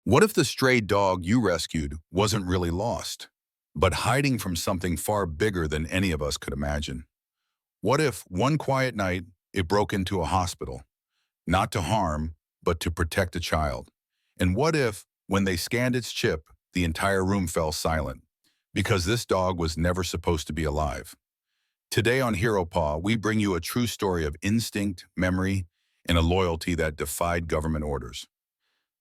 What if the stray dog you rescued wasn't really lost, but hiding from something far bigger than any of us could imagine? What if one quiet night it broke into a hospital, not to harm, but to protect a child? And what if, when they scanned its chip, the entire room fell silent, because this dog was never supposed to be alive? Today on Hero Paw, we bring you a true story of instinct, memory, and a loyalty that defied government orders.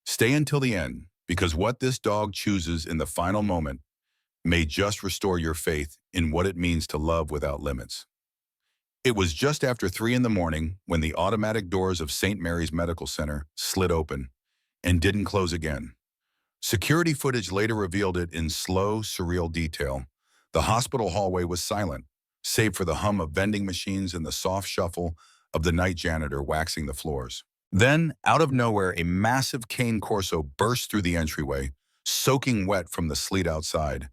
Stay until the end, because what this dog chooses in the final moment may just restore your faith in what it means to love without limits. It was just after 3 in the morning when the automatic doors of St. Mary's Medical Center slid open and didn't close again. Security footage later revealed it in slow, surreal detail. The hospital hallway was silent, save for the hum of vending machines and the soft shuffle of the night janitor waxing the floors. Then, out of nowhere, a massive cane corso burst through the entryway, soaking wet from the sleet outside,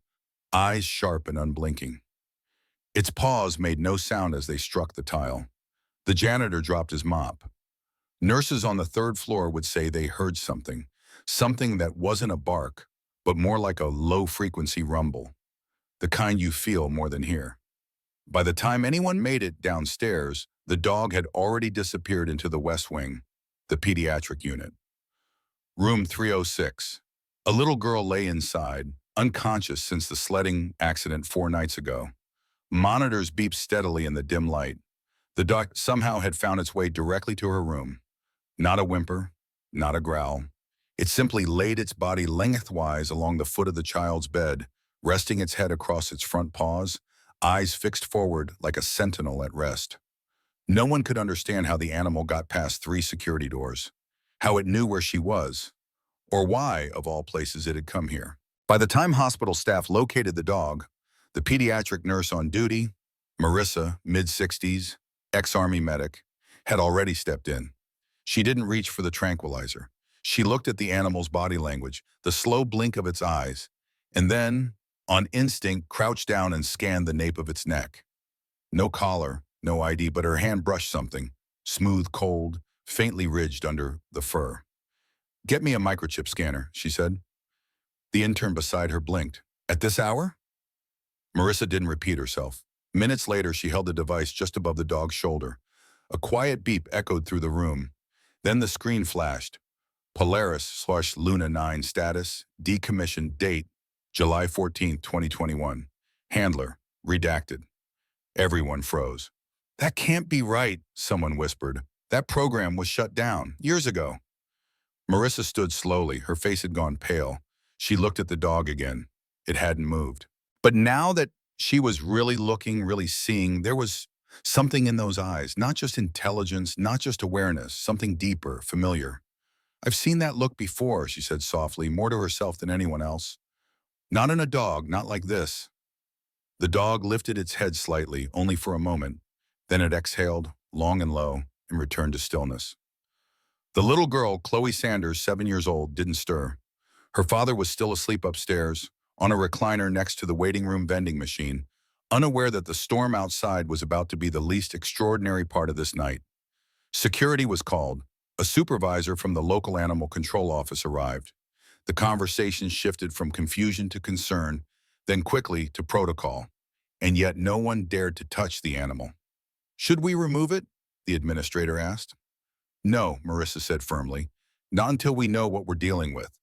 eyes sharp and unblinking. Its paws made no sound as they struck the tile. The janitor dropped his mop. Nurses on the third floor would say they heard something, something that wasn't a bark, but more like a low-frequency rumble, the kind you feel more than hear. By the time anyone made it downstairs, the dog had already disappeared into the West Wing, the pediatric unit. Room 306. A little girl lay inside, unconscious since the sledding accident 4 nights ago. Monitors beeped steadily in the dim light. The dog somehow had found its way directly to her room. Not a whimper, not a growl. It simply laid its body lengthwise along the foot of the child's bed, resting its head across its front paws, eyes fixed forward like a sentinel at rest. No one could understand how the animal got past 3 security doors, how it knew where she was, or why, of all places, it had come here. By the time hospital staff located the dog, the pediatric nurse on duty, Marissa, mid-60s, ex-Army medic, had already stepped in. She didn't reach for the tranquilizer. She looked at the animal's body language, the slow blink of its eyes, and then, on instinct, crouched down and scanned the nape of its neck. No collar, no ID, but her hand brushed something, smooth, cold, faintly ridged under the fur. "Get me a microchip scanner," she said. The intern beside her blinked. "At this hour?" Marissa didn't repeat herself. Minutes later, she held the device just above the dog's shoulder. A quiet beep echoed through the room. Then the screen flashed. Polaris/Luna 9 status, decommissioned, date, July 14th, 2021. Handler, redacted. Everyone froze. "That can't be right," someone whispered. "That program was shut down years ago." Marissa stood slowly. Her face had gone pale. She looked at the dog again. It hadn't moved. But now that she was really looking, really seeing, there was something in those eyes, not just intelligence, not just awareness, something deeper, familiar. "I've seen that look before," she said softly, more to herself than anyone else. "Not in a dog, not like this." The dog lifted its head slightly, only for a moment. Then it exhaled, long and low, and returned to stillness. The little girl, Chloe Sanders, 7 years old, didn't stir. Her father was still asleep upstairs, on a recliner next to the waiting room vending machine, unaware that the storm outside was about to be the least extraordinary part of this night. Security was called. A supervisor from the local animal control office arrived. The conversation shifted from confusion to concern, then quickly to protocol, and yet no one dared to touch the animal. "Should we remove it?" the administrator asked. "No," Marissa said firmly. "Not until we know what we're dealing with."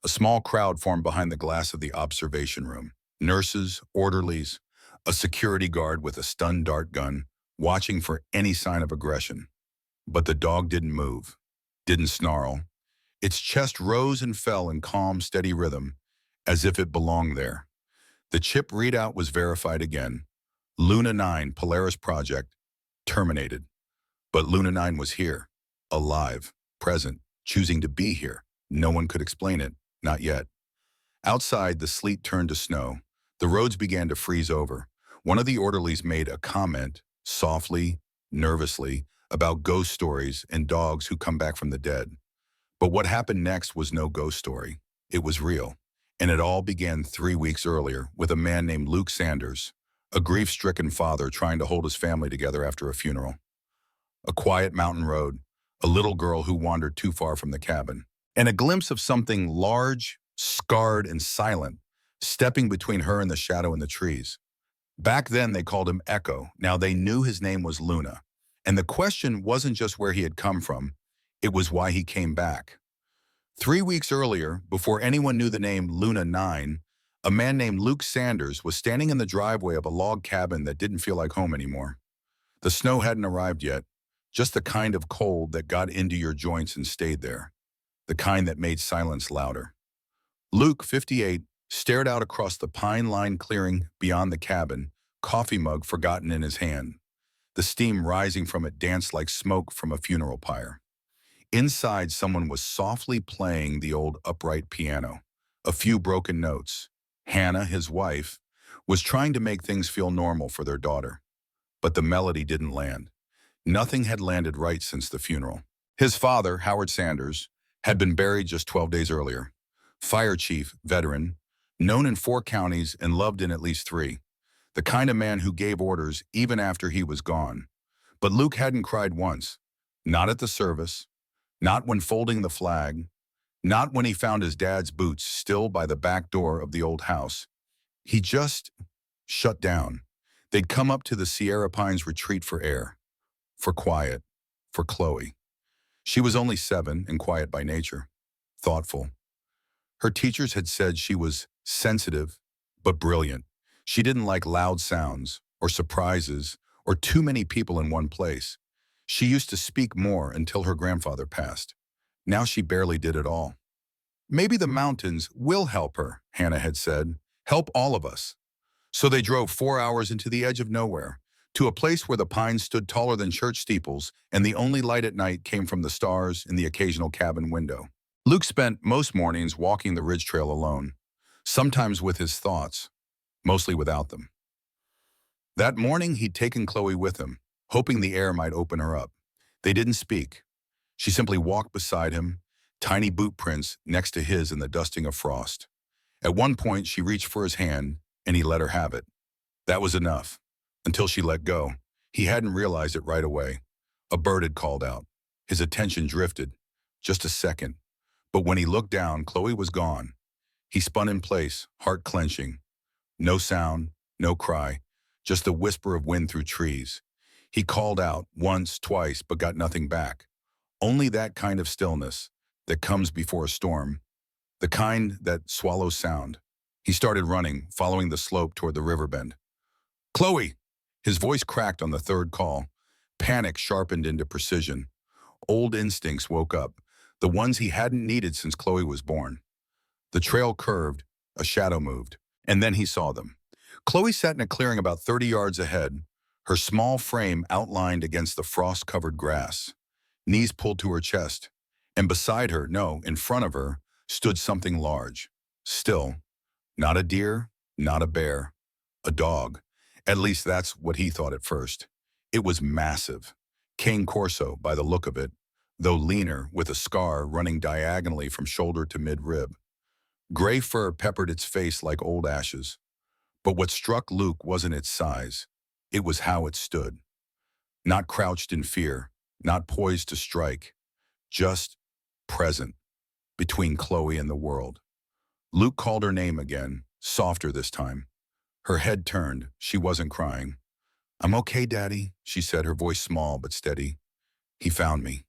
A small crowd formed behind the glass of the observation room. Nurses, orderlies, a security guard with a stun dart gun, watching for any sign of aggression. But the dog didn't move, didn't snarl. Its chest rose and fell in calm, steady rhythm, as if it belonged there. The chip readout was verified again. Luna 9 Polaris project terminated. But Luna 9 was here, alive, present, choosing to be here. No one could explain it, not yet. Outside, the sleet turned to snow. The roads began to freeze over. One of the orderlies made a comment, softly, nervously, about ghost stories and dogs who come back from the dead. But what happened next was no ghost story. It was real. And it all began 3 weeks earlier with a man named Luke Sanders, a grief-stricken father trying to hold his family together after a funeral. A quiet mountain road, a little girl who wandered too far from the cabin. and a glimpse of something large, scarred, and silent, stepping between her and the shadow in the trees. Back then, they called him Echo. Now they knew his name was Luna. And the question wasn't just where he had come from, it was why he came back. 3 weeks earlier, before anyone knew the name Luna 9, a man named Luke Sanders was standing in the driveway of a log cabin that didn't feel like home anymore. The snow hadn't arrived yet, just the kind of cold that got into your joints and stayed there, the kind that made silence louder. Luke, 58, stared out across the pine-lined clearing beyond the cabin, coffee mug forgotten in his hand. The steam rising from it danced like smoke from a funeral pyre. Inside, someone was softly playing the old upright piano, a few broken notes. Hannah, his wife, was trying to make things feel normal for their daughter. But the melody didn't land. Nothing had landed right since the funeral. His father, Howard Sanders, had been buried just 12 days earlier. Fire chief, veteran, known in 4 counties and loved in at least 3. The kind of man who gave orders even after he was gone. But Luke hadn't cried once. Not at the service, not when folding the flag, not when he found his dad's boots still by the back door of the old house. He just shut down. They'd come up to the Sierra Pines retreat for air, for quiet, for Chloe. She was only 7 and quiet by nature, thoughtful. Her teachers had said she was sensitive, but brilliant. She didn't like loud sounds or surprises or too many people in one place. She used to speak more until her grandfather passed. Now she barely did at all. Maybe the mountains will help her, Hannah had said. Help all of us. So they drove 4 hours into the edge of nowhere, to a place where the pines stood taller than church steeples and the only light at night came from the stars in the occasional cabin window. Luke spent most mornings walking the ridge trail alone, sometimes with his thoughts, mostly without them. That morning, he'd taken Chloe with him, hoping the air might open her up. They didn't speak. She simply walked beside him, tiny boot prints next to his in the dusting of frost. At one point, she reached for his hand, and he let her have it. That was enough, until she let go. He hadn't realized it right away. A bird had called out. His attention drifted. Just a second. But when he looked down, Chloe was gone. He spun in place, heart clenching. No sound, no cry, just the whisper of wind through trees. He called out once, twice, but got nothing back. Only that kind of stillness that comes before a storm, the kind that swallows sound. He started running, following the slope toward the river bend. Chloe! His voice cracked on the 3rd call. Panic sharpened into precision. Old instincts woke up, the ones he hadn't needed since Chloe was born. The trail curved, a shadow moved, and then he saw them. Chloe sat in a clearing about 30 yards ahead, her small frame outlined against the frost-covered grass, knees pulled to her chest, and beside her, no, in front of her, stood something large, still. Not a deer, not a bear, a dog. At least that's what he thought at first. It was massive, cane corso by the look of it, though leaner, with a scar running diagonally from shoulder to mid-rib. Gray fur peppered its face like old ashes. But what struck Luke wasn't its size. It was how it stood. Not crouched in fear, not poised to strike, just present, between Chloe and the world. Luke called her name again, softer this time. Her head turned. She wasn't crying. I'm okay, Daddy, she said, her voice small but steady. He found me.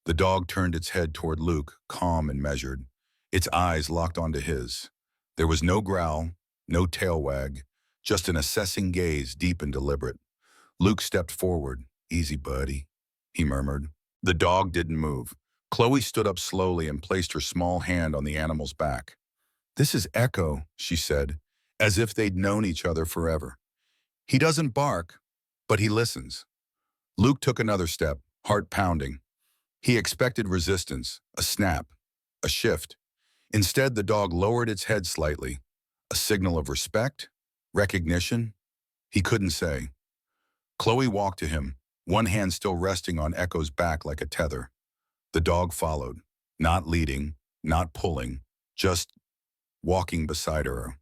The dog turned its head toward Luke, calm and measured, its eyes locked onto his. There was no growl, no tail wag, just an assessing gaze, deep and deliberate. Luke stepped forward. Easy, buddy, he murmured. The dog didn't move. Chloe stood up slowly and placed her small hand on the animal's back. This is Echo, she said, as if they'd known each other forever. He doesn't bark, but he listens. Luke took another step, heart pounding. He expected resistance, a snap, a shift. Instead, the dog lowered its head slightly, a signal of respect, recognition. He couldn't say. Chloe walked to him, one hand still resting on Echo's back like a tether. The dog followed, not leading, not pulling, just walking beside her.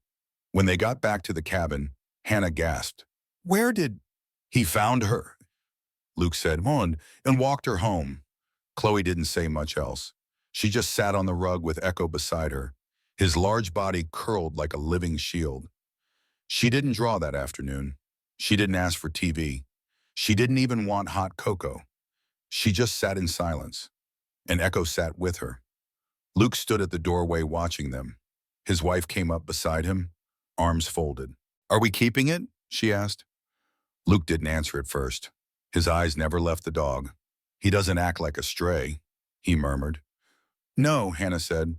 When they got back to the cabin, Hannah gasped. Where did... He found her, Luke said, and walked her home. Chloe didn't say much else. She just sat on the rug with Echo beside her, his large body curled like a living shield. She didn't draw that afternoon. She didn't ask for TV. She didn't even want hot cocoa. She just sat in silence, and Echo sat with her. Luke stood at the doorway watching them. His wife came up beside him, arms folded. "Are we keeping it?" she asked. Luke didn't answer at first. His eyes never left the dog. "He doesn't act like a stray," he murmured. "No," Hannah said.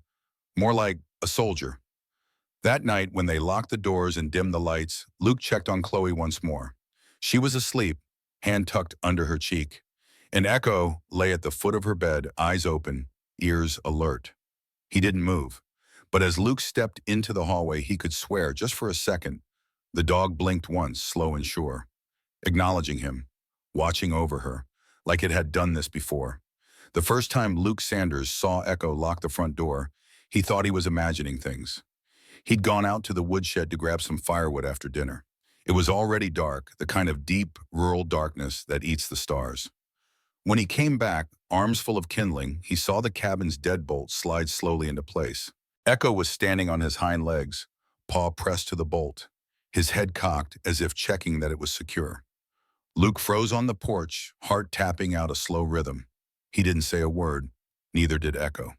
"More like a soldier." That night, when they locked the doors and dimmed the lights, Luke checked on Chloe once more. She was asleep, hand tucked under her cheek. And Echo lay at the foot of her bed, eyes open, ears alert. He didn't move. But as Luke stepped into the hallway, he could swear, just for a second, the dog blinked once, slow and sure, acknowledging him, watching over her, like it had done this before. The first time Luke Sanders saw Echo lock the front door, he thought he was imagining things. He'd gone out to the woodshed to grab some firewood after dinner. It was already dark, the kind of deep, rural darkness that eats the stars. When he came back, arms full of kindling, he saw the cabin's deadbolt slide slowly into place. Echo was standing on his hind legs, paw pressed to the bolt, his head cocked as if checking that it was secure. Luke froze on the porch, heart tapping out a slow rhythm. He didn't say a word, neither did Echo.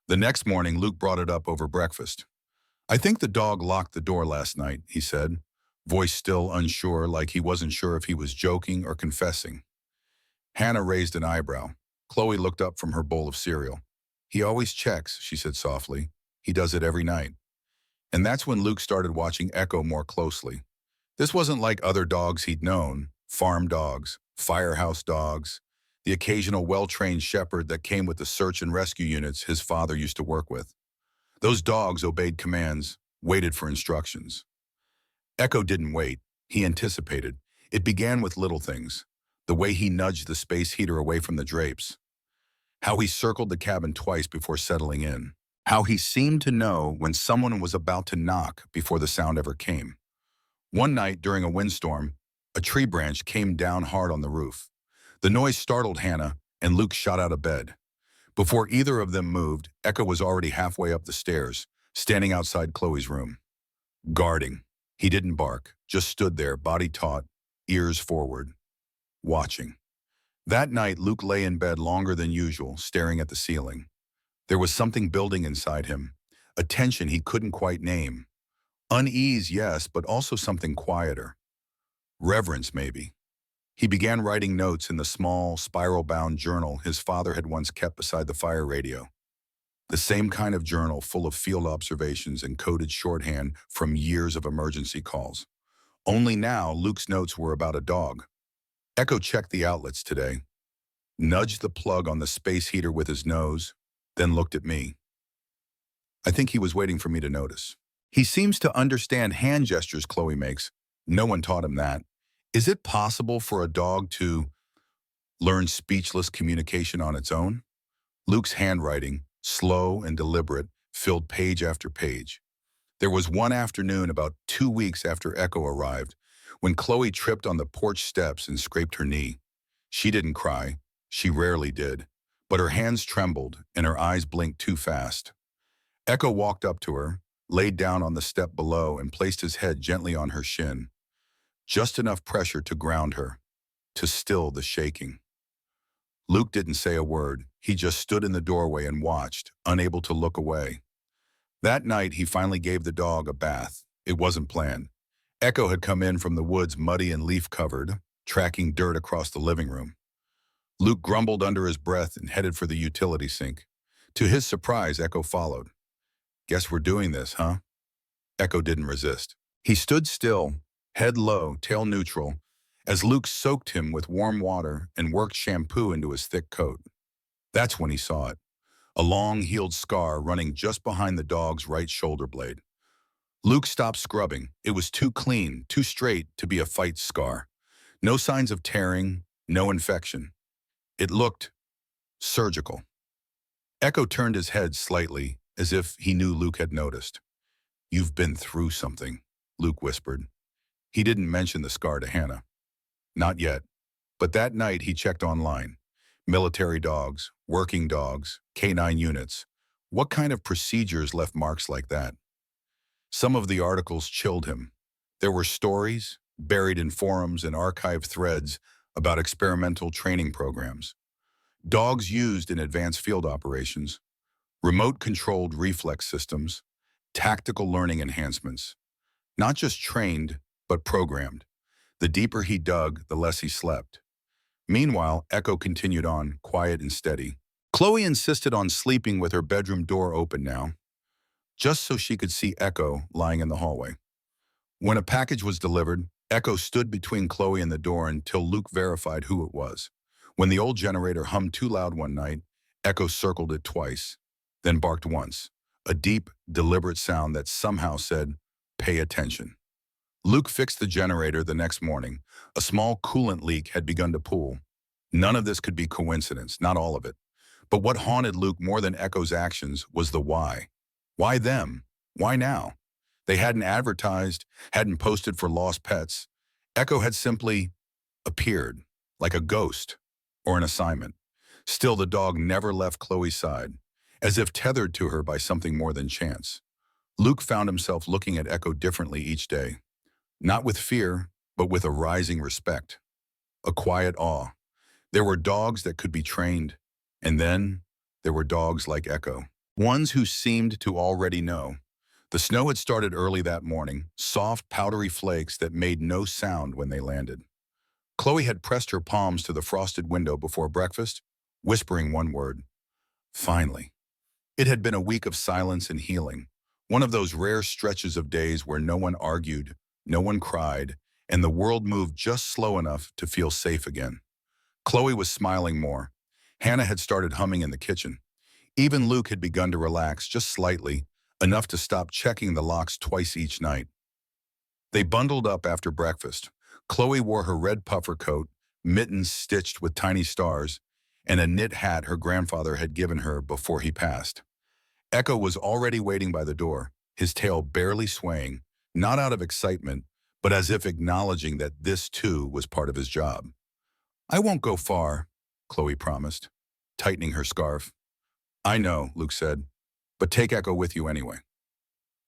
The next morning, Luke brought it up over breakfast. "I think the dog locked the door last night," he said, voice still unsure, like he wasn't sure if he was joking or confessing. Hannah raised an eyebrow. Chloe looked up from her bowl of cereal. "He always checks," she said softly. "He does it every night." And that's when Luke started watching Echo more closely. This wasn't like other dogs he'd known, farm dogs, firehouse dogs, the occasional well-trained shepherd that came with the search and rescue units his father used to work with. Those dogs obeyed commands, waited for instructions. Echo didn't wait. He anticipated. It began with little things. The way he nudged the space heater away from the drapes. How he circled the cabin twice before settling in. How he seemed to know when someone was about to knock before the sound ever came. One night during a windstorm, a tree branch came down hard on the roof. The noise startled Hannah, and Luke shot out of bed. Before either of them moved, Echo was already halfway up the stairs, standing outside Chloe's room. Guarding. He didn't bark, just stood there, body taut, ears forward, watching. That night, Luke lay in bed longer than usual, staring at the ceiling. There was something building inside him, a tension he couldn't quite name. Unease, yes, but also something quieter. Reverence, maybe. He began writing notes in the small, spiral-bound journal his father had once kept beside the fire radio. The same kind of journal full of field observations and coded shorthand from years of emergency calls. Only now, Luke's notes were about a dog. Echo checked the outlets today, nudged the plug on the space heater with his nose, then looked at me. I think he was waiting for me to notice. He seems to understand hand gestures Chloe makes. No one taught him that. Is it possible for a dog to learn speechless communication on its own? Luke's handwriting, slow and deliberate, filled page after page. There was one afternoon about 2 weeks after Echo arrived, when Chloe tripped on the porch steps and scraped her knee. She didn't cry. She rarely did. But her hands trembled and her eyes blinked too fast. Echo walked up to her, laid down on the step below and placed his head gently on her shin. Just enough pressure to ground her, to still the shaking. Luke didn't say a word. He just stood in the doorway and watched, unable to look away. That night, he finally gave the dog a bath. It wasn't planned. Echo had come in from the woods muddy and leaf-covered, tracking dirt across the living room. Luke grumbled under his breath and headed for the utility sink. To his surprise, Echo followed. "Guess we're doing this, huh?" Echo didn't resist. He stood still, head low, tail neutral, as Luke soaked him with warm water and worked shampoo into his thick coat. That's when he saw it. A long, healed scar running just behind the dog's right shoulder blade. Luke stopped scrubbing. It was too clean, too straight to be a fight scar. No signs of tearing, no infection. It looked surgical. Echo turned his head slightly, as if he knew Luke had noticed. "You've been through something," Luke whispered. He didn't mention the scar to Hannah. Not yet. But that night he checked online. Military dogs, working dogs, K-9 units. What kind of procedures left marks like that? Some of the articles chilled him. There were stories, buried in forums and archived threads, about experimental training programs. Dogs used in advanced field operations, remote-controlled reflex systems, tactical learning enhancements. Not just trained, but programmed. The deeper he dug, the less he slept. Meanwhile, Echo continued on, quiet and steady. Chloe insisted on sleeping with her bedroom door open now, just so she could see Echo lying in the hallway. When a package was delivered, Echo stood between Chloe and the door until Luke verified who it was. When the old generator hummed too loud one night, Echo circled it twice, then barked once, a deep, deliberate sound that somehow said, "Pay attention." Luke fixed the generator the next morning. A small coolant leak had begun to pool. None of this could be coincidence, not all of it. But what haunted Luke more than Echo's actions was the why. Why them? Why now? They hadn't advertised, hadn't posted for lost pets. Echo had simply appeared, like a ghost or an assignment. Still, the dog never left Chloe's side, as if tethered to her by something more than chance. Luke found himself looking at Echo differently each day. Not with fear, but with a rising respect. A quiet awe. There were dogs that could be trained, and then there were dogs like Echo. Ones who seemed to already know. The snow had started early that morning, soft, powdery flakes that made no sound when they landed. Chloe had pressed her palms to the frosted window before breakfast, whispering one word. Finally. It had been a week of silence and healing, one of those rare stretches of days where no one argued, no one cried, and the world moved just slow enough to feel safe again. Chloe was smiling more. Hannah had started humming in the kitchen. Even Luke had begun to relax just slightly, enough to stop checking the locks twice each night. They bundled up after breakfast. Chloe wore her red puffer coat, mittens stitched with tiny stars, and a knit hat her grandfather had given her before he passed. Echo was already waiting by the door, his tail barely swaying, not out of excitement, but as if acknowledging that this too was part of his job. "I won't go far," Chloe promised, tightening her scarf. "I know," Luke said, "but take Echo with you anyway."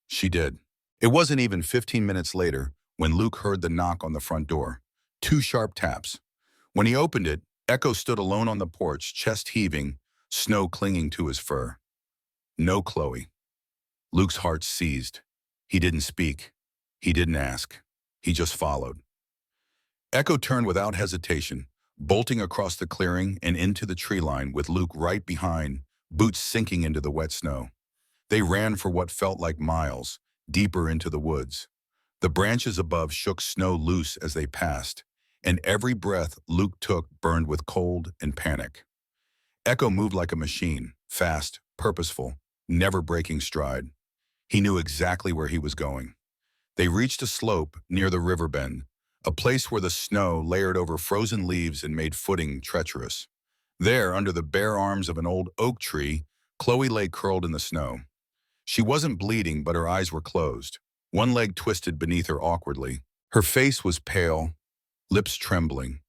She did. It wasn't even 15 minutes later when Luke heard the knock on the front door. 2 sharp taps. When he opened it, Echo stood alone on the porch, chest heaving, snow clinging to his fur. No Chloe. Luke's heart seized. He didn't speak. He didn't ask. He just followed. Echo turned without hesitation, bolting across the clearing and into the tree line with Luke right behind, boots sinking into the wet snow. They ran for what felt like miles, deeper into the woods. The branches above shook snow loose as they passed, and every breath Luke took burned with cold and panic. Echo moved like a machine, fast, purposeful, never breaking stride. He knew exactly where he was going. They reached a slope near the river bend, a place where the snow layered over frozen leaves and made footing treacherous. There, under the bare arms of an old oak tree, Chloe lay curled in the snow. She wasn't bleeding, but her eyes were closed. One leg twisted beneath her awkwardly. Her face was pale, lips trembling.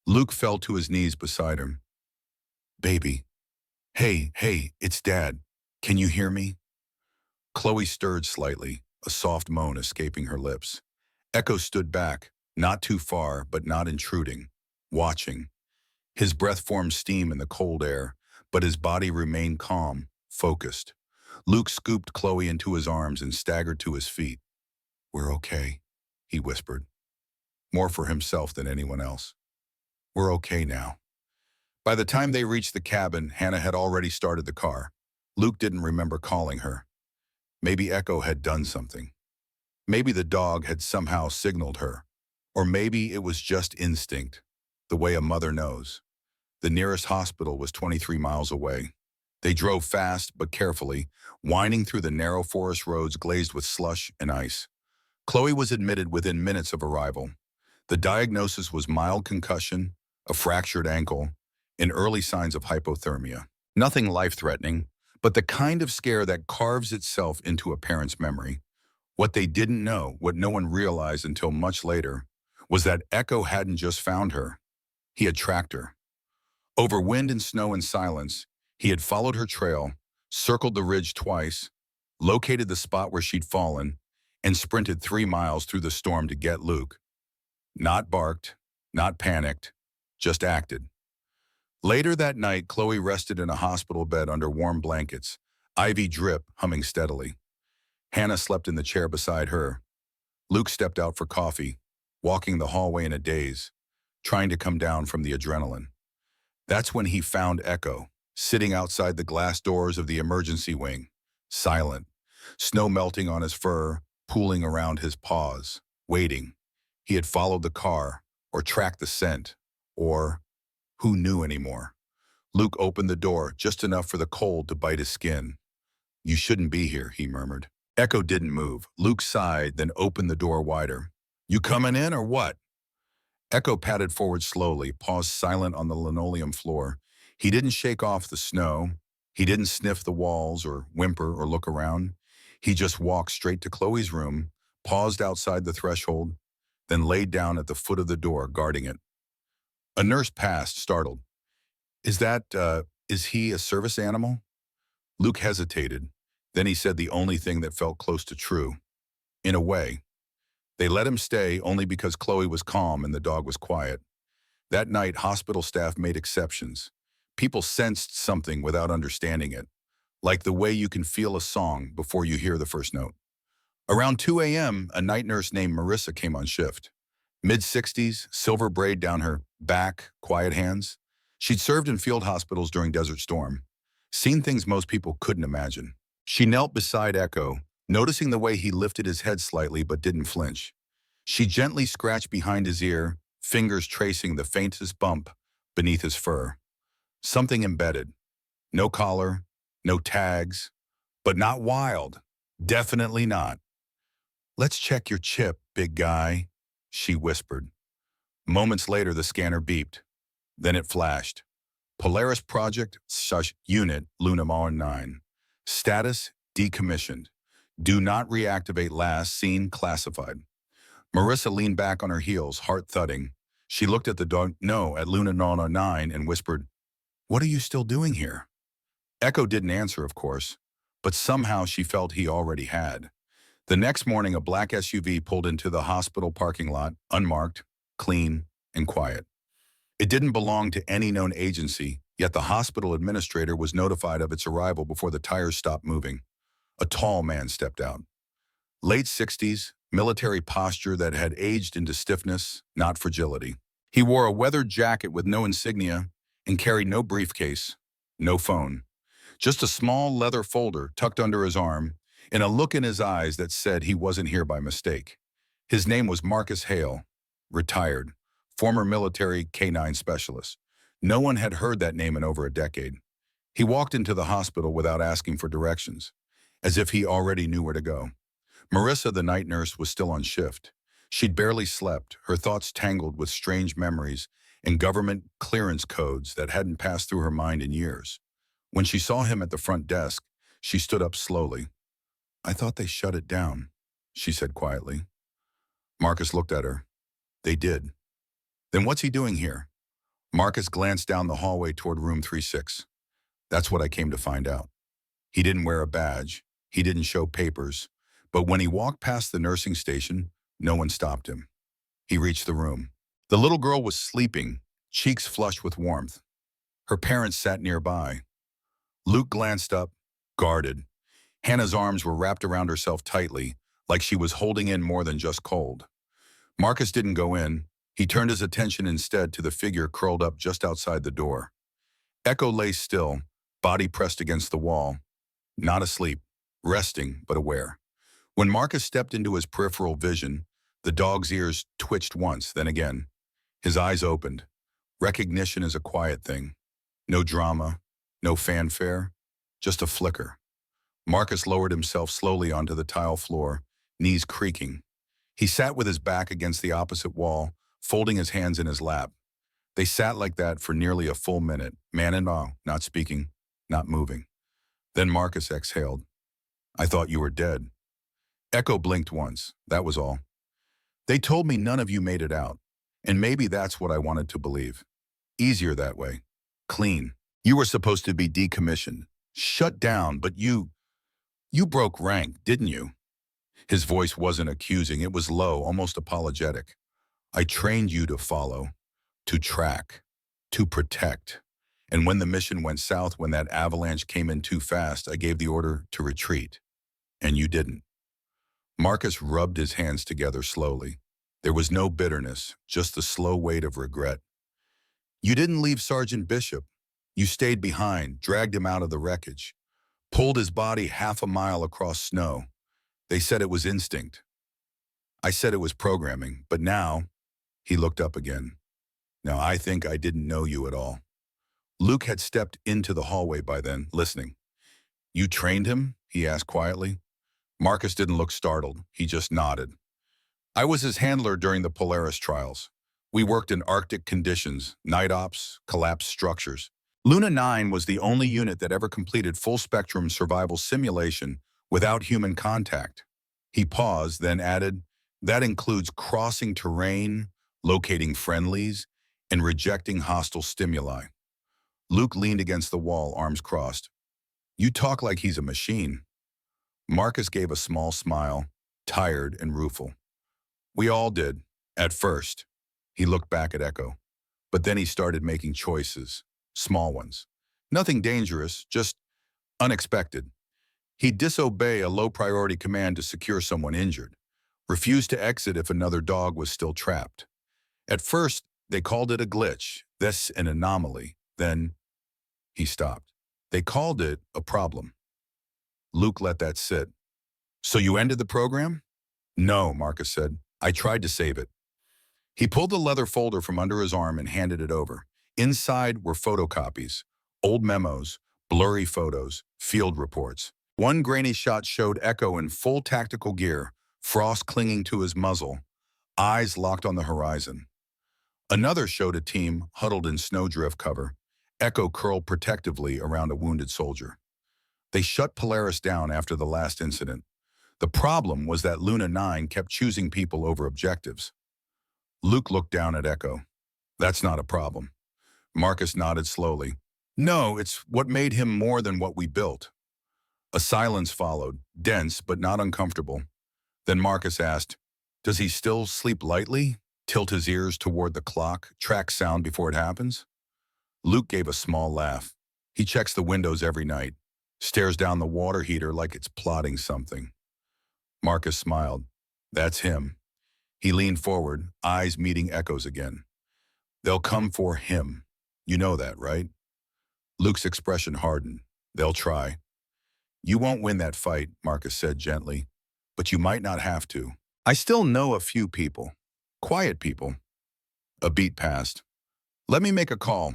Luke fell to his knees beside her. "Baby. Hey, it's Dad. Can you hear me?" Chloe stirred slightly, a soft moan escaping her lips. Echo stood back, not too far, but not intruding, watching. His breath formed steam in the cold air, but his body remained calm, focused. Luke scooped Chloe into his arms and staggered to his feet. "We're okay," he whispered, more for himself than anyone else. "We're okay now." By the time they reached the cabin, Hannah had already started the car. Luke didn't remember calling her. Maybe Echo had done something. Maybe the dog had somehow signaled her. Or maybe it was just instinct, the way a mother knows. The nearest hospital was 23 miles away. They drove fast but carefully, winding through the narrow forest roads glazed with slush and ice. Chloe was admitted within minutes of arrival. The diagnosis was mild concussion, a fractured ankle, and early signs of hypothermia. Nothing life-threatening, but the kind of scare that carves itself into a parent's memory. What they didn't know, what no one realized until much later, was that Echo hadn't just found her. He had tracked her. Over wind and snow and silence, he had followed her trail, circled the ridge twice, located the spot where she'd fallen, and sprinted 3 miles through the storm to get Luke. Not barked, not panicked, just acted. Later that night, Chloe rested in a hospital bed under warm blankets, IV drip humming steadily. Hannah slept in the chair beside her. Luke stepped out for coffee, walking the hallway in a daze, trying to come down from the adrenaline. That's when he found Echo, sitting outside the glass doors of the emergency wing, silent, snow melting on his fur, pooling around his paws, waiting. He had followed the car, or tracked the scent, or who knew anymore? Luke opened the door just enough for the cold to bite his skin. "You shouldn't be here," he murmured. Echo didn't move. Luke sighed, then opened the door wider. "You coming in or what?" Echo padded forward slowly, paused silent on the linoleum floor. He didn't shake off the snow. He didn't sniff the walls or whimper or look around. He just walked straight to Chloe's room, paused outside the threshold, then laid down at the foot of the door, guarding it. A nurse passed, startled. Is he a service animal?" Luke hesitated. Then he said the only thing that felt close to true. "In a way." They let him stay only because Chloe was calm and the dog was quiet. That night, hospital staff made exceptions. People sensed something without understanding it, like the way you can feel a song before you hear the first note. Around 2 a.m., a night nurse named Marissa came on shift. Mid-60s, silver braid down her back, quiet hands. She'd served in field hospitals during Desert Storm, seen things most people couldn't imagine. She knelt beside Echo, noticing the way he lifted his head slightly but didn't flinch. She gently scratched behind his ear, fingers tracing the faintest bump beneath his fur. Something embedded. No collar, no tags, but not wild. Definitely not. "Let's check your chip, big guy," she whispered. Moments later, the scanner beeped. Then it flashed. "Polaris Project Unit Luna 9. Status decommissioned. Do not reactivate last seen classified." Marissa leaned back on her heels, heart thudding. She looked at the dog, no, at Luna 9 and whispered, "What are you still doing here?" Echo didn't answer, of course, but somehow she felt he already had. The next morning, a black SUV pulled into the hospital parking lot, unmarked, clean, and quiet. It didn't belong to any known agency, yet the hospital administrator was notified of its arrival before the tires stopped moving. A tall man stepped out. Late 60s, military posture that had aged into stiffness, not fragility. He wore a weathered jacket with no insignia and carried no briefcase, no phone. Just a small leather folder tucked under his arm and a look in his eyes that said he wasn't here by mistake. His name was Marcus Hale, retired, former military K-9 specialist. No one had heard that name in over a decade. He walked into the hospital without asking for directions, as if he already knew where to go. Marissa, the night nurse, was still on shift. She'd barely slept, her thoughts tangled with strange memories and government clearance codes that hadn't passed through her mind in years. When she saw him at the front desk, she stood up slowly. "I thought they shut it down," she said quietly. Marcus looked at her. "They did." "Then what's he doing here?" Marcus glanced down the hallway toward room 36. "That's what I came to find out." He didn't wear a badge. He didn't show papers. But when he walked past the nursing station, no one stopped him. He reached the room. The little girl was sleeping, cheeks flushed with warmth. Her parents sat nearby. Luke glanced up, guarded. Hannah's arms were wrapped around herself tightly, like she was holding in more than just cold. Marcus didn't go in. He turned his attention instead to the figure curled up just outside the door. Echo lay still, body pressed against the wall. Not asleep, resting, but aware. When Marcus stepped into his peripheral vision, the dog's ears twitched once, then again. His eyes opened. Recognition is a quiet thing. No drama, no fanfare, just a flicker. Marcus lowered himself slowly onto the tile floor, knees creaking. He sat with his back against the opposite wall, folding his hands in his lap. They sat like that for nearly a full minute, man and dog, not speaking, not moving. Then Marcus exhaled. "I thought you were dead." Echo blinked once, that was all. "They told me none of you made it out, and maybe that's what I wanted to believe. Easier that way." Clean. You were supposed to be decommissioned, shut down, but you broke rank, didn't you? His voice wasn't accusing, it was low, almost apologetic. I trained you to follow, to track, to protect. And when the mission went south, when that avalanche came in too fast, I gave the order to retreat. And you didn't. Marcus rubbed his hands together slowly. There was no bitterness, just the slow weight of regret. You didn't leave Sergeant Bishop. You stayed behind, dragged him out of the wreckage, pulled his body half a mile across snow. They said it was instinct. I said it was programming, but now, he looked up again. Now I think I didn't know you at all. Luke had stepped into the hallway by then, listening. You trained him? He asked quietly. Marcus didn't look startled. He just nodded. I was his handler during the Polaris trials. We worked in Arctic conditions, night ops, collapsed structures. Luna 9 was the only unit that ever completed full-spectrum survival simulation without human contact. He paused, then added, that includes crossing terrain, locating friendlies, and rejecting hostile stimuli. Luke leaned against the wall, arms crossed. You talk like he's a machine. Marcus gave a small smile, tired and rueful. We all did, at first. He looked back at Echo. But then he started making choices, small ones. Nothing dangerous, just unexpected. He'd disobey a low-priority command to secure someone injured, refuse to exit if another dog was still trapped. At first, they called it a glitch, this an anomaly. Then, he stopped. They called it a problem. Luke let that sit. So you ended the program? No, Marcus said. I tried to save it. He pulled the leather folder from under his arm and handed it over. Inside were photocopies, old memos, blurry photos, field reports. One grainy shot showed Echo in full tactical gear, frost clinging to his muzzle, eyes locked on the horizon. Another showed a team huddled in snowdrift cover, Echo curled protectively around a wounded soldier. They shut Polaris down after the last incident. The problem was that Luna 9 kept choosing people over objectives. Luke looked down at Echo. That's not a problem. Marcus nodded slowly. No, it's what made him more than what we built. A silence followed, dense but not uncomfortable. Then Marcus asked, does he still sleep lightly? Tilt his ears toward the clock, track sound before it happens? Luke gave a small laugh. He checks the windows every night, stares down the water heater like it's plotting something. Marcus smiled. That's him. He leaned forward, eyes meeting Echo's again. They'll come for him. You know that, right? Luke's expression hardened. They'll try. You won't win that fight, Marcus said gently, but you might not have to. I still know a few people. Quiet people. A beat passed. Let me make a call.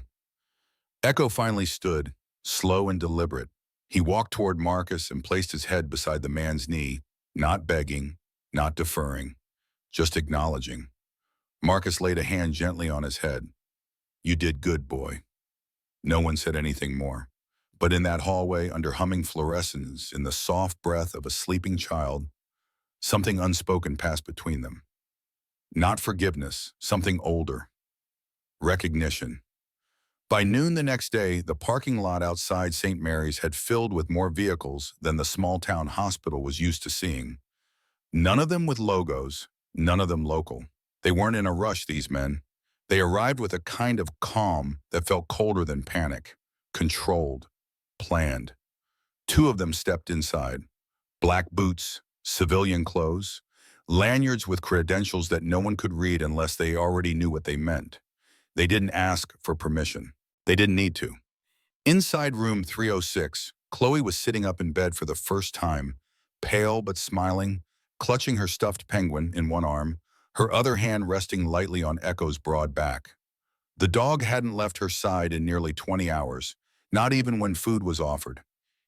Echo finally stood, slow and deliberate. He walked toward Marcus and placed his head beside the man's knee, not begging, not deferring, just acknowledging. Marcus laid a hand gently on his head. You did good, boy. No one said anything more. But in that hallway, under humming fluorescence, in the soft breath of a sleeping child, something unspoken passed between them. Not forgiveness, something older. Recognition. By noon the next day, the parking lot outside St. Mary's had filled with more vehicles than the small-town hospital was used to seeing. None of them with logos, none of them local. They weren't in a rush, these men. They arrived with a kind of calm that felt colder than panic, controlled, planned. Two of them stepped inside. Black boots, civilian clothes, lanyards with credentials that no one could read unless they already knew what they meant. They didn't ask for permission. They didn't need to. Inside room 306, Chloe was sitting up in bed for the first time, pale but smiling, clutching her stuffed penguin in one arm, her other hand resting lightly on Echo's broad back. The dog hadn't left her side in nearly 20 hours, not even when food was offered.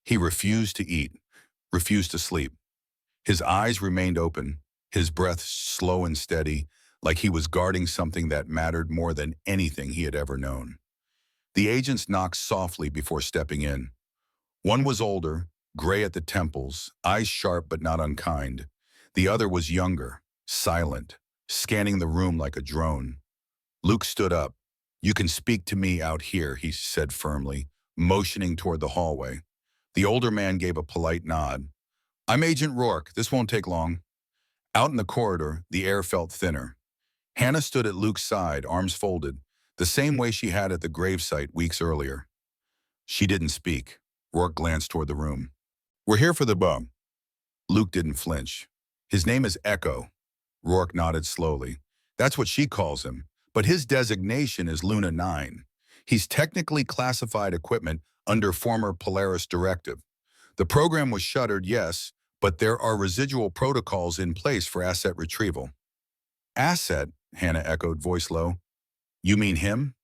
He refused to eat, refused to sleep. His eyes remained open, his breath slow and steady, like he was guarding something that mattered more than anything he had ever known. The agents knocked softly before stepping in. One was older, gray at the temples, eyes sharp but not unkind. The other was younger, silent, scanning the room like a drone. Luke stood up. You can speak to me out here, he said firmly, motioning toward the hallway. The older man gave a polite nod. I'm Agent Rourke. This won't take long. Out in the corridor, the air felt thinner. Hannah stood at Luke's side, arms folded, the same way she had at the gravesite weeks earlier. She didn't speak. Rourke glanced toward the room. We're here for the bum. Luke didn't flinch. His name is Echo. Rourke nodded slowly. That's what she calls him, but his designation is Luna 9. He's technically classified equipment under former Polaris directive. The program was shuttered, yes, but there are residual protocols in place for asset retrieval. Asset? Hannah echoed, voice low. You mean him?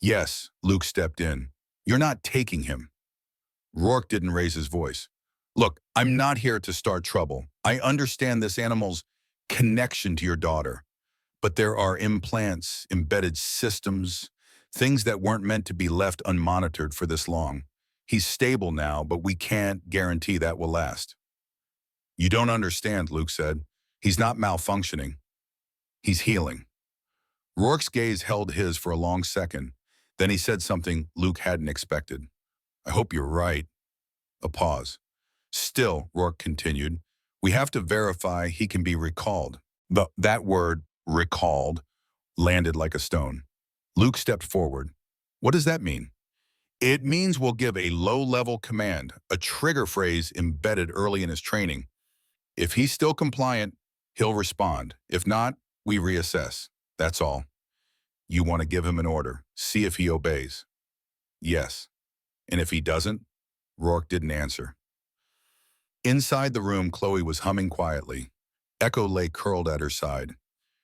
Yes, Luke stepped in. You're not taking him. Rourke didn't raise his voice. Look, I'm not here to start trouble. I understand this animal's connection to your daughter, but there are implants, embedded systems, things that weren't meant to be left unmonitored for this long. He's stable now, but we can't guarantee that will last. You don't understand, Luke said. He's not malfunctioning. He's healing. Rourke's gaze held his for a long second. Then he said something Luke hadn't expected. I hope you're right. A pause. Still, Rourke continued, we have to verify he can be recalled. That word, recalled, landed like a stone. Luke stepped forward. What does that mean? It means we'll give a low-level command, a trigger phrase embedded early in his training. If he's still compliant, he'll respond. If not, we reassess. That's all. You want to give him an order. See if he obeys. Yes. And if he doesn't? Rourke didn't answer. Inside the room, Chloe was humming quietly. Echo lay curled at her side.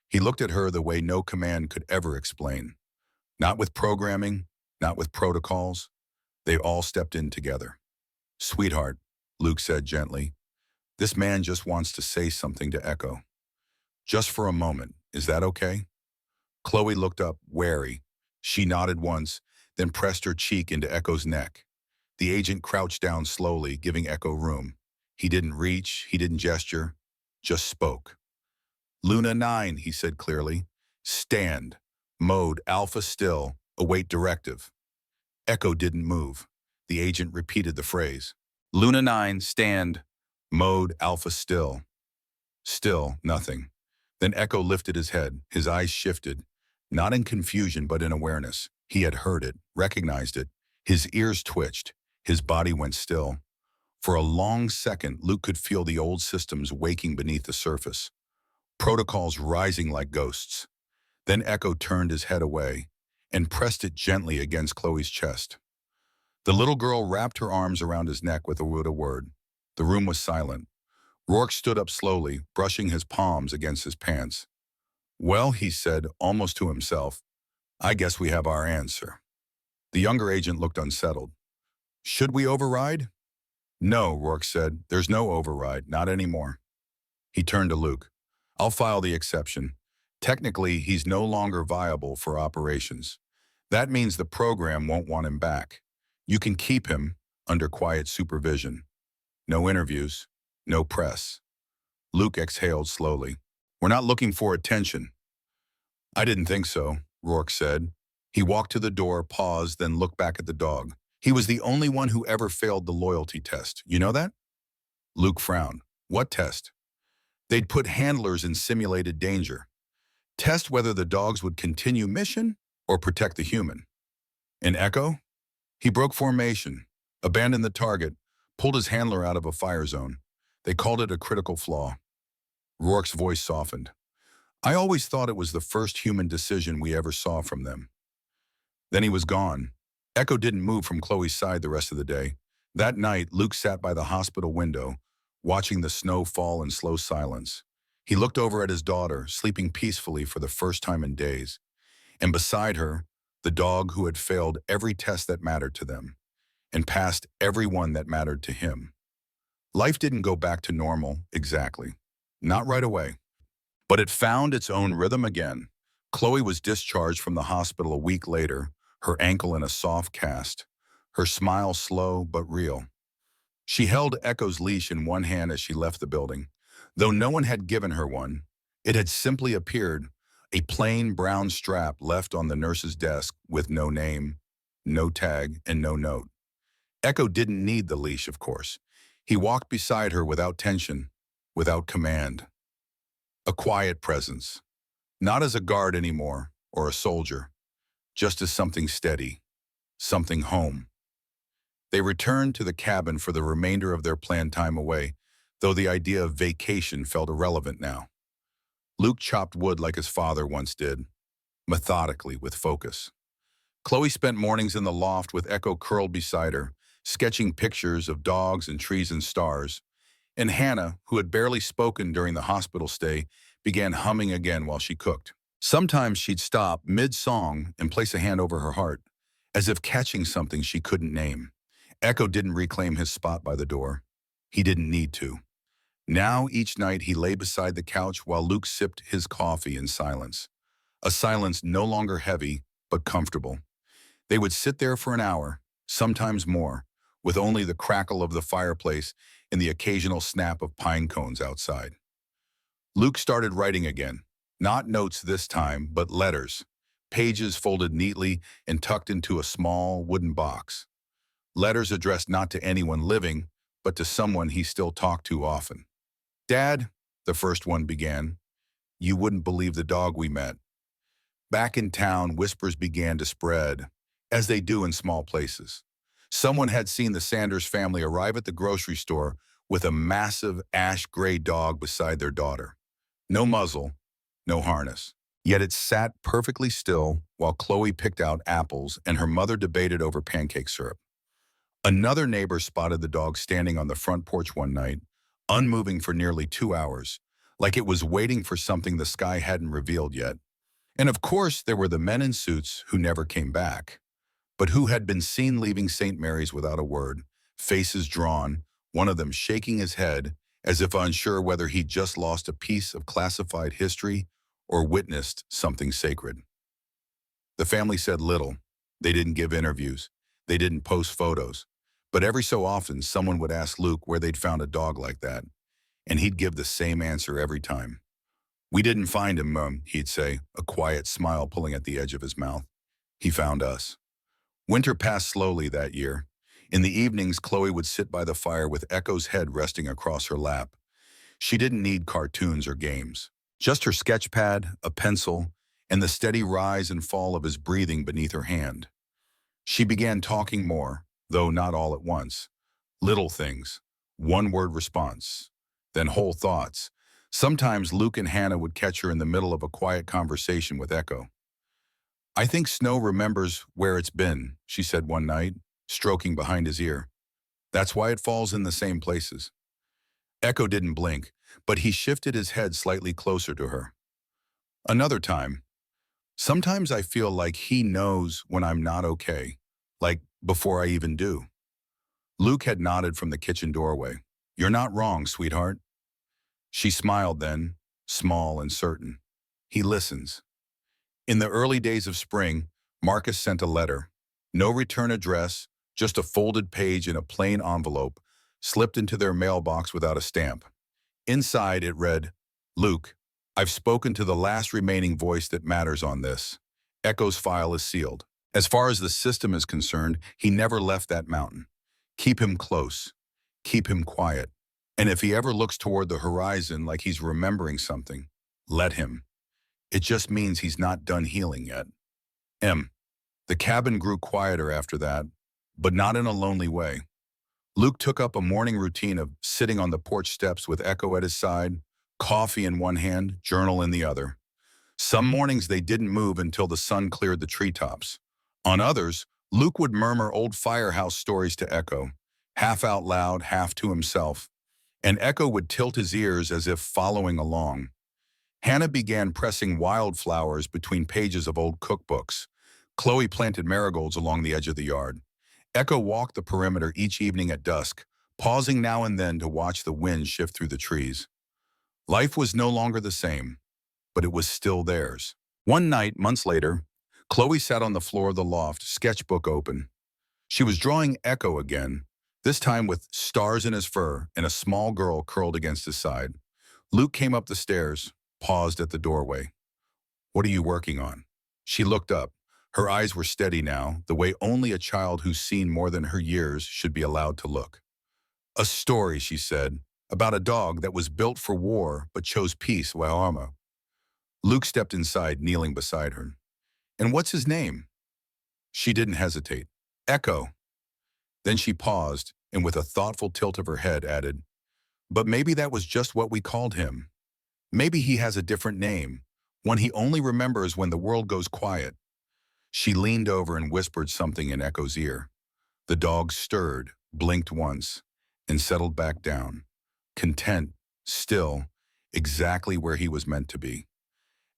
He looked at her the way no command could ever explain. Not with programming, not with protocols. They all stepped in together. Sweetheart, Luke said gently, this man just wants to say something to Echo. Just for a moment, is that okay? Chloe looked up, wary. She nodded once, then pressed her cheek into Echo's neck. The agent crouched down slowly, giving Echo room. He didn't reach, he didn't gesture, just spoke. Luna 9, he said clearly. Stand. Mode Alpha still. Await directive. Echo didn't move. The agent repeated the phrase. Luna 9, stand. Mode Alpha still. Still, nothing. Then Echo lifted his head. His eyes shifted. Not in confusion, but in awareness. He had heard it, recognized it. His ears twitched. His body went still. For a long second, Luke could feel the old systems waking beneath the surface. Protocols rising like ghosts. Then Echo turned his head away and pressed it gently against Chloe's chest. The little girl wrapped her arms around his neck without a word. The room was silent. Rourke stood up slowly, brushing his palms against his pants. Well, he said, almost to himself, I guess we have our answer. The younger agent looked unsettled. Should we override? No, Rourke said. There's no override, not anymore. He turned to Luke. I'll file the exception. Technically, he's no longer viable for operations. That means the program won't want him back. You can keep him under quiet supervision. No interviews, no press. Luke exhaled slowly. We're not looking for attention. I didn't think so, Rourke said. He walked to the door, paused, then looked back at the dog. He was the only one who ever failed the loyalty test. You know that? Luke frowned. What test? They'd put handlers in simulated danger. Test whether the dogs would continue mission or protect the human. And Echo? He broke formation, abandoned the target, pulled his handler out of a fire zone. They called it a critical flaw. Rourke's voice softened. I always thought it was the first human decision we ever saw from them. Then he was gone. Echo didn't move from Chloe's side the rest of the day. That night, Luke sat by the hospital window, watching the snow fall in slow silence. He looked over at his daughter, sleeping peacefully for the first time in days. And beside her, the dog who had failed every test that mattered to them, and passed every one that mattered to him. Life didn't go back to normal, exactly. Not right away. But it found its own rhythm again. Chloe was discharged from the hospital a week later, her ankle in a soft cast, her smile slow but real. She held Echo's leash in one hand as she left the building. Though no one had given her one, it had simply appeared, a plain brown strap left on the nurse's desk with no name, no tag, and no note. Echo didn't need the leash, of course. He walked beside her without tension, without command. A quiet presence, not as a guard anymore or a soldier, just as something steady, something home. They returned to the cabin for the remainder of their planned time away, though the idea of vacation felt irrelevant now. Luke chopped wood like his father once did, methodically with focus. Chloe spent mornings in the loft with Echo curled beside her, sketching pictures of dogs and trees and stars, and Hannah, who had barely spoken during the hospital stay, began humming again while she cooked. Sometimes she'd stop mid-song and place a hand over her heart, as if catching something she couldn't name. Echo didn't reclaim his spot by the door. He didn't need to. Now, each night, he lay beside the couch while Luke sipped his coffee in silence. A silence no longer heavy, but comfortable. They would sit there for an hour, sometimes more, with only the crackle of the fireplace and the occasional snap of pine cones outside. Luke started writing again. Not notes this time, but letters. Pages folded neatly and tucked into a small wooden box. Letters addressed not to anyone living, but to someone he still talked to often. "Dad," the first one began, "you wouldn't believe the dog we met." Back in town, whispers began to spread, as they do in small places. Someone had seen the Sanders family arrive at the grocery store with a massive ash-gray dog beside their daughter. No muzzle, no harness. Yet it sat perfectly still while Chloe picked out apples and her mother debated over pancake syrup. Another neighbor spotted the dog standing on the front porch one night, unmoving for nearly 2 hours, like it was waiting for something the sky hadn't revealed yet. And of course, there were the men in suits who never came back, but who had been seen leaving St. Mary's without a word, faces drawn, one of them shaking his head as if unsure whether he'd just lost a piece of classified history or witnessed something sacred. The family said little. They didn't give interviews. They didn't post photos. But every so often, someone would ask Luke where they'd found a dog like that, and he'd give the same answer every time. "We didn't find him, Mum," he'd say, a quiet smile pulling at the edge of his mouth. "He found us." Winter passed slowly that year. In the evenings, Chloe would sit by the fire with Echo's head resting across her lap. She didn't need cartoons or games. Just her sketch pad, a pencil, and the steady rise and fall of his breathing beneath her hand. She began talking more, though not all at once. Little things, one-word response, then whole thoughts. Sometimes Luke and Hannah would catch her in the middle of a quiet conversation with Echo. "I think Snow remembers where it's been," she said one night, stroking behind his ear. "That's why it falls in the same places." Echo didn't blink, but he shifted his head slightly closer to her. Another time, "Sometimes I feel like he knows when I'm not okay, like before I even do." Luke had nodded from the kitchen doorway. "You're not wrong, sweetheart." She smiled then, small and certain. "He listens." In the early days of spring, Marcus sent a letter. No return address, just a folded page in a plain envelope, slipped into their mailbox without a stamp. Inside it read, "Luke, I've spoken to the last remaining voice that matters on this. Echo's file is sealed. As far as the system is concerned, he never left that mountain. Keep him close. Keep him quiet. And if he ever looks toward the horizon like he's remembering something, let him. It just means he's not done healing yet. M." The cabin grew quieter after that, but not in a lonely way. Luke took up a morning routine of sitting on the porch steps with Echo at his side, coffee in one hand, journal in the other. Some mornings they didn't move until the sun cleared the treetops. On others, Luke would murmur old firehouse stories to Echo, half out loud, half to himself, and Echo would tilt his ears as if following along. Hannah began pressing wildflowers between pages of old cookbooks. Chloe planted marigolds along the edge of the yard. Echo walked the perimeter each evening at dusk, pausing now and then to watch the wind shift through the trees. Life was no longer the same, but it was still theirs. One night, months later, Chloe sat on the floor of the loft, sketchbook open. She was drawing Echo again, this time with stars in his fur and a small girl curled against his side. Luke came up the stairs, paused at the doorway. What are you working on? She looked up. Her eyes were steady now, the way only a child who's seen more than her years should be allowed to look. A story, she said, about a dog that was built for war but chose peace while armor. Luke stepped inside, kneeling beside her. And what's his name? She didn't hesitate. Echo. Then she paused, and with a thoughtful tilt of her head added, but maybe that was just what we called him. Maybe he has a different name, one he only remembers when the world goes quiet. She leaned over and whispered something in Echo's ear. The dog stirred, blinked once, and settled back down, content, still, exactly where he was meant to be.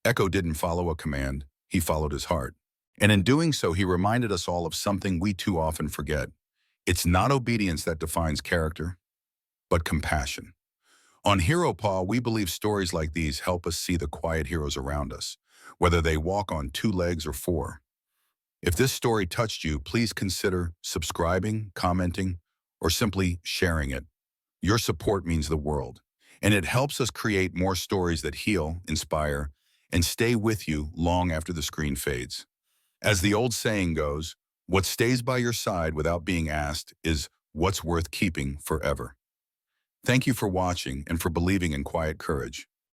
Echo didn't follow a command, he followed his heart. And in doing so, he reminded us all of something we too often forget. It's not obedience that defines character, but compassion. On Hero Paw, we believe stories like these help us see the quiet heroes around us, whether they walk on 2 legs or 4. If this story touched you, please consider subscribing, commenting, or simply sharing it. Your support means the world, and it helps us create more stories that heal, inspire, and stay with you long after the screen fades. As the old saying goes, what stays by your side without being asked is what's worth keeping forever. Thank you for watching and for believing in quiet courage.